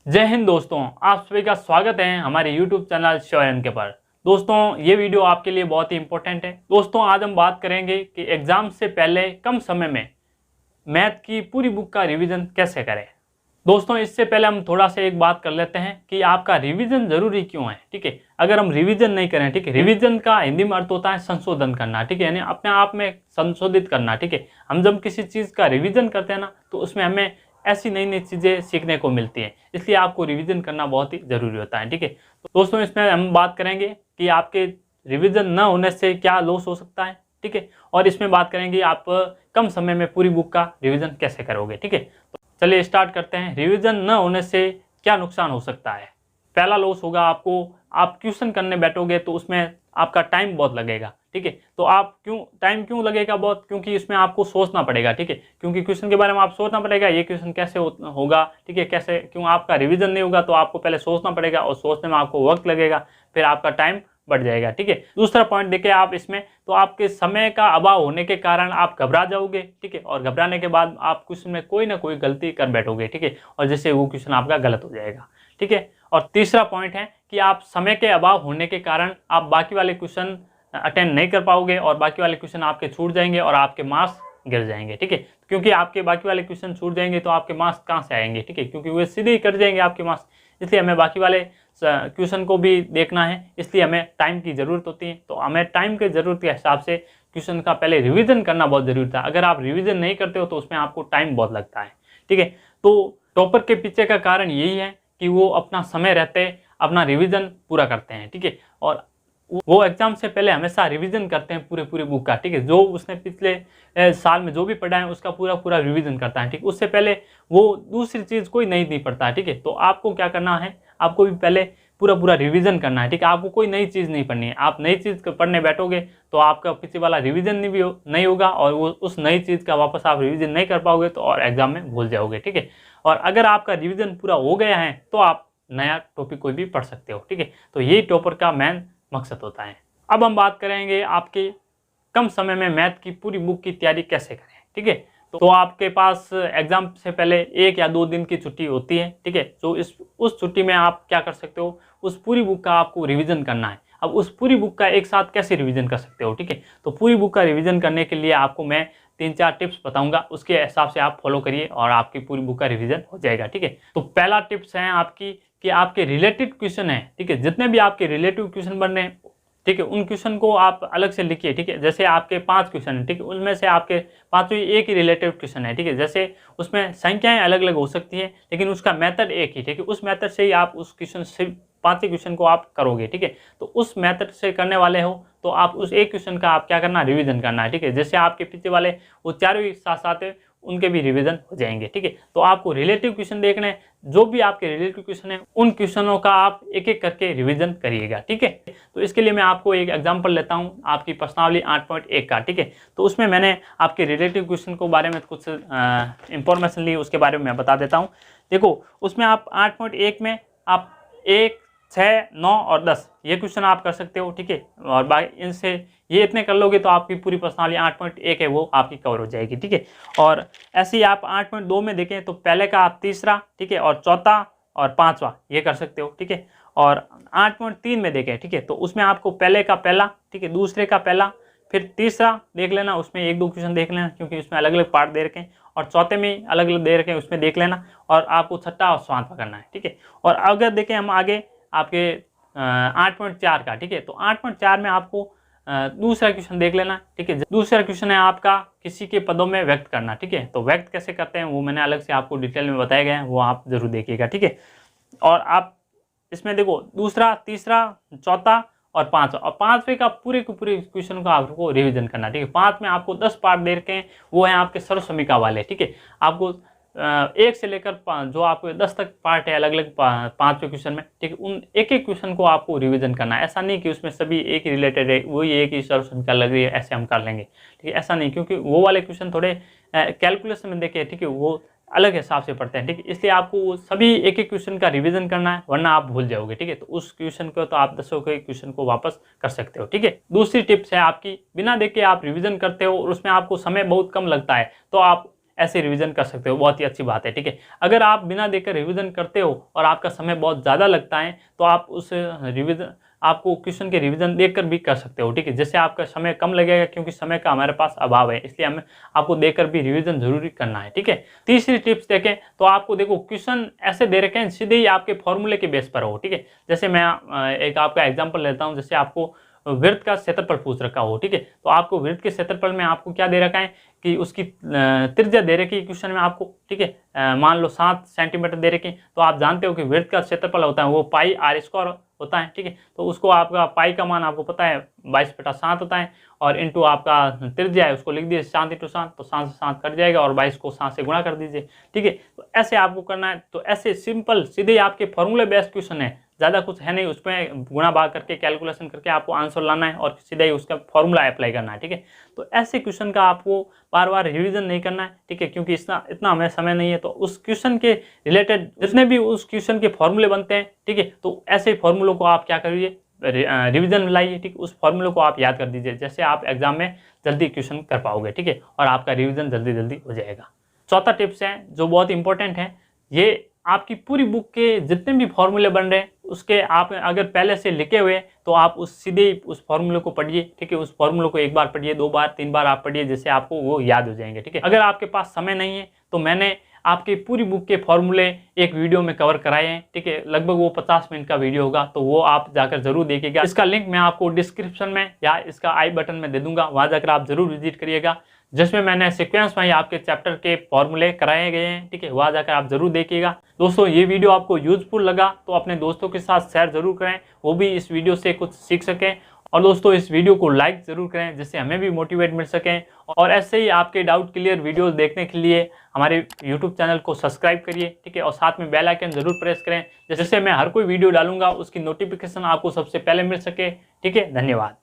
जय हिंद दोस्तों, आप सभी का स्वागत है हमारे YouTube चैनल श्योर के पर। दोस्तों, ये वीडियो आपके लिए बहुत ही इंपॉर्टेंट है। दोस्तों, आज हम बात करेंगे कि एग्जाम से पहले कम समय में मैथ की पूरी बुक का रिवीजन कैसे करें। दोस्तों, इससे पहले हम थोड़ा सा एक बात कर लेते हैं कि आपका रिवीजन जरूरी क्यों है। ठीक है, अगर हम रिवीजन नहीं करें, ठीक है, रिवीजन का हिंदी में अर्थ होता है संशोधन करना। ठीक है, यानी अपने आप में संशोधित करना। ठीक है, हम जब किसी चीज का रिवीजन करते हैं ना, तो उसमें हमें ऐसी नई नई चीजें सीखने को मिलती हैं, इसलिए आपको रिवीजन करना बहुत ही जरूरी होता है। ठीक है, तो दोस्तों, इसमें हम बात करेंगे कि आपके रिवीजन न होने से क्या लॉस हो सकता है। ठीक है, और इसमें बात करेंगे आप कम समय में पूरी बुक का रिवीजन कैसे करोगे। ठीक है, तो चलिए स्टार्ट करते हैं। रिवीजन न होने से क्या नुकसान हो सकता है। पहला लॉस होगा आपको, आप क्वेश्चन करने बैठोगे तो उसमें आपका टाइम बहुत लगेगा। ठीक है, तो आप टाइम क्यों लगेगा बहुत, क्योंकि इसमें आपको सोचना पड़ेगा। ठीक है, क्योंकि क्वेश्चन के बारे में आप सोचना पड़ेगा, ये क्वेश्चन कैसे होगा। ठीक है, कैसे, क्यों आपका रिवीजन नहीं होगा तो आपको पहले सोचना पड़ेगा और सोचने में आपको वक्त लगेगा, फिर आपका टाइम बढ़ जाएगा। ठीक है, दूसरा पॉइंट देखिए आप इसमें, तो आपके समय का अभाव होने के कारण आप घबरा जाओगे। ठीक है, और घबराने के बाद आप क्वेश्चन में कोई ना कोई गलती कर बैठोगे। ठीक है, और जैसे वो क्वेश्चन आपका गलत हो जाएगा। ठीक है, और तीसरा पॉइंट है कि आप समय के अभाव होने के कारण आप बाकी वाले क्वेश्चन अटेंड नहीं कर पाओगे और बाकी वाले क्वेश्चन आपके छूट जाएंगे और आपके मार्क्स गिर जाएंगे। ठीक है, क्योंकि आपके बाकी वाले क्वेश्चन छूट जाएंगे तो आपके मार्क्स कहाँ से आएंगे। ठीक है, क्योंकि वे सीधे ही कट जाएंगे आपके मार्क्स। इसलिए हमें बाकी वाले क्वेश्चन को भी देखना है, इसलिए हमें टाइम की ज़रूरत होती है। तो हमें टाइम की ज़रूरत के हिसाब से क्वेश्चन का पहले रिवीजन करना बहुत ज़रूरी था। अगर आप रिवीजन नहीं करते हो तो उसमें आपको टाइम बहुत लगता है। ठीक है, तो टॉपर के पीछे का कारण यही है कि वो अपना समय रहते अपना रिवीजन पूरा करते हैं। ठीक है, और वो एग्जाम से पहले हमेशा रिवीजन करते हैं पूरे बुक का। ठीक है, जो उसने पिछले साल में जो भी पढ़ा है उसका पूरा रिवीजन करता है। ठीक, उससे पहले वो दूसरी चीज़ कोई नहीं पढ़ता है। ठीक है, तो आपको क्या करना है, आपको भी पहले पूरा रिवीजन करना है। ठीक है, आपको कोई नई चीज़ नहीं पढ़नी है। आप नई चीज़ पढ़ने बैठोगे तो आपका पीछे वाला रिवीजन नहीं होगा और वो उस नई चीज़ का वापस आप रिवीजन नहीं कर पाओगे तो और एग्जाम में भूल जाओगे। ठीक है, और अगर आपका रिवीजन पूरा हो गया है तो आप नया टॉपिक कोई भी पढ़ सकते हो। ठीक है, तो यही टॉपर का मेन मकसद होता है। अब हम बात करेंगे आपके कम समय में मैथ की पूरी बुक की तैयारी कैसे करें। ठीक है, तो आपके पास एग्जाम से पहले 1 या 2 दिन की छुट्टी होती है। ठीक है, तो उस छुट्टी में आप क्या कर सकते हो, उस पूरी बुक का आपको रिवीजन करना है। अब उस पूरी बुक का एक साथ कैसे रिवीजन कर सकते हो। ठीक है, तो पूरी बुक का रिवीजन करने के लिए आपको मैं 3-4 टिप्स बताऊंगा, उसके हिसाब से आप फॉलो करिए और आपकी पूरी बुक का रिवीजन हो जाएगा। ठीक है, तो पहला टिप्स है आपकी कि आपके रिलेटेड क्वेश्चन है। ठीक है, जितने भी आपके रिलेटिव क्वेश्चन बन रहे हैं, ठीक है, उन क्वेश्चन को आप अलग से लिखिए। ठीक है, जैसे आपके 5 क्वेश्चन है, ठीक है, उनमें से आपके 5 एक ही रिलेटिव क्वेश्चन है। ठीक है, जैसे उसमें संख्याएं अलग अलग हो सकती है लेकिन उसका मेथड एक ही। ठीक है, उस मेथड से ही आप उस क्वेश्चन से 5 क्वेश्चन को आप करोगे। ठीक है, तो उस मेथड से करने वाले हो तो आप उस एक क्वेश्चन का आप क्या करना, रिवीजन करना है। ठीक है, जैसे आपके पीछे वाले वो चारों ही साथ साथ है, उनके भी रिवीजन हो जाएंगे। ठीक है, तो आपको रिलेटिव क्वेश्चन देखने, जो भी आपके रिलेटिव क्वेश्चन है उन क्वेश्चनों का आप एक एक करके रिवीजन करिएगा। ठीक है, तो इसके लिए मैं आपको एक एग्जांपल लेता हूं आपकी प्रश्नावली 8.1 का। ठीक है, तो उसमें मैंने आपके रिलेटिव क्वेश्चन को बारे में कुछ इंफॉर्मेशन ली, उसके बारे में मैं बता देता हूँ। देखो, उसमें आप 8.1 में आप 1, 6, 9 और 10 ये क्वेश्चन आप कर सकते हो। ठीक है, और बाकी इनसे ये इतने कर लोगे तो आपकी पूरी प्रश्नावली 8.1 है वो आपकी कवर हो जाएगी। ठीक है, और ऐसे ही आप 8.2 में देखें तो पहले का आप तीसरा, ठीक है, और चौथा और पांचवा ये कर सकते हो। ठीक है, और 8.3 में देखें, ठीक है, तो उसमें आपको पहले का पहला, ठीक है, दूसरे का पहला, फिर तीसरा देख लेना, उसमें 1-2 क्वेश्चन देख लेना क्योंकि उसमें अलग अलग पार्ट दे रखे हैं, और चौथे में अलग अलग दे रखे हैं उसमें देख लेना, और आपको छठा और सातवां पकड़ना है। ठीक है, और अगर देखें हम आगे आपके 8.4 का, ठीक है, तो 8.4 में आपको दूसरा क्वेश्चन देख लेना। ठीक है, दूसरा क्वेश्चन है आपका किसी के पदों में व्यक्त करना। ठीक है, तो व्यक्त कैसे करते हैं वो मैंने अलग से आपको डिटेल में बताया गया है, वो आप जरूर देखिएगा। ठीक है, और आप इसमें देखो दूसरा, तीसरा, चौथा और पांचवा, और पांचवे का पूरे के पूरे क्वेश्चन का आपको रिवीजन करना। ठीक है, 5 में आपको 10 पार्ट दे रखे हैं, वो है आपके सर्व समीका वाले। ठीक है, आपको 1 से लेकर 5 जो आपको 10 तक पार्ट है अलग अलग 5वें क्वेश्चन में। ठीक है, उन एक एक क्वेश्चन को आपको रिवीजन करना है। ऐसा नहीं कि उसमें सभी एक ही रिलेटेड है, वही एक ही सर्व समीका लग रही है ऐसे हम कर लेंगे। ठीक है, ऐसा नहीं, क्योंकि वो वाले क्वेश्चन थोड़े कैलकुलेशन में देखे, ठीक है, वो अलग हिसाब से पढ़ते हैं। ठीक है, इसलिए आपको सभी एक एक क्वेश्चन का रिवीजन करना है वरना आप भूल जाओगे। ठीक है, तो उस क्वेश्चन को तो आप 10 के क्वेश्चन को वापस कर सकते हो। ठीक है, दूसरी टिप्स है आपकी, बिना देखे आप रिवीजन करते हो और उसमें आपको समय बहुत कम लगता है तो आप ऐसे रिवीजन कर सकते हो, बहुत ही अच्छी बात है। ठीक है, अगर आप बिना देखकर रिवीजन करते हो और आपका समय बहुत ज़्यादा लगता है तो आप उस रिवीजन आपको क्वेश्चन के रिवीजन देखकर भी कर सकते हो। ठीक है, जैसे आपका समय कम लगेगा क्योंकि समय का हमारे पास अभाव है, इसलिए हमें आपको देखकर भी रिवीजन जरूरी करना है। ठीक है, तीसरी टिप्स देखें तो आपको देखो क्वेश्चन ऐसे दे रखे हैं सीधे ही आपके फॉर्मूले के बेस पर हो। ठीक है, जैसे मैं एक आपका एग्जाम्पल लेता हूँ, जैसे आपको वृत्त का क्षेत्रफल पूछ रखा हो। ठीक है, तो आपको वृत्त के क्षेत्रफल में आपको क्या दे रखा है कि उसकी त्रिज्या दे रखी है क्वेश्चन में आपको। ठीक है, मान लो 7 सेंटीमीटर दे रखी है, तो आप जानते हो कि वृत्त का क्षेत्रफल होता है वो पाई आर स्क्वायर होता है। ठीक है, तो उसको आपका पाई का मान आपको पता है 22/7 होता है, और इंटू आपका त्रिज्या है उसको लिख दीजिए 7 × 7, तो 7 से 7 कट जाएगा और 22 को 7 से गुणा कर दीजिए। ठीक है, तो ऐसे आपको करना है। तो ऐसे सिंपल सीधे आपके फॉर्मूले बेस्ड क्वेश्चन है, ज़्यादा कुछ है नहीं, उसमें गुणा भाग करके कैलकुलेशन करके आपको आंसर लाना है और सीधा ही उसका फॉर्मूला अप्लाई करना है। ठीक है, तो ऐसे क्वेश्चन का आपको बार बार रिवीजन नहीं करना है। ठीक है, क्योंकि इतना हमें समय नहीं है, तो उस क्वेश्चन के रिलेटेड जितने भी उस क्वेश्चन के फॉर्मूले बनते हैं, ठीक है, तो ऐसे फॉर्मूलों को आप क्या करिए, रिवीजन लाइए। ठीक, उस फॉर्मूले को आप याद कर दीजिए, जैसे आप एग्जाम में जल्दी क्वेश्चन कर पाओगे। ठीक है, और आपका रिवीजन जल्दी जल्दी हो जाएगा। चौथा टिप्स है जो बहुत इंपॉर्टेंट है, ये आपकी पूरी बुक के जितने भी फॉर्मूले बन रहे हैं उसके आप अगर पहले से लिखे हुए तो आप उस सीधे ही उस फॉर्मूले को पढ़िए। ठीक है, उस फॉर्मूले को एक बार पढ़िए, 2 बार 3 बार आप पढ़िए, जिससे आपको वो याद हो जाएंगे। ठीक है, अगर आपके पास समय नहीं है तो मैंने आपकी पूरी बुक के फॉर्मूले एक वीडियो में कवर कराए हैं। ठीक है, लगभग वो 50 मिनट का वीडियो होगा, तो वो आप जाकर जरूर देखिएगा। इसका लिंक मैं आपको डिस्क्रिप्शन में या इसका आई बटन में दे दूंगा, वहां जाकर आप जरूर विजिट करिएगा, जिसमें मैंने सीक्वेंस में आपके चैप्टर के फॉर्मूले कराए गए हैं। ठीक है, वहां जाकर आप जरूर देखिएगा। दोस्तों, ये वीडियो आपको यूजफुल लगा तो अपने दोस्तों के साथ शेयर जरूर करें, वो भी इस वीडियो से कुछ सीख सकें। और दोस्तों, इस वीडियो को लाइक जरूर करें, जिससे हमें भी मोटिवेट मिल सकें। और ऐसे ही आपके डाउट क्लियर वीडियोस देखने के लिए हमारे यूट्यूब चैनल को सब्सक्राइब करिए। ठीक है, और साथ में बेल आइकन जरूर प्रेस करें, जिससे मैं हर कोई वीडियो डालूंगा उसकी नोटिफिकेशन आपको सबसे पहले मिल सके। ठीक है, धन्यवाद।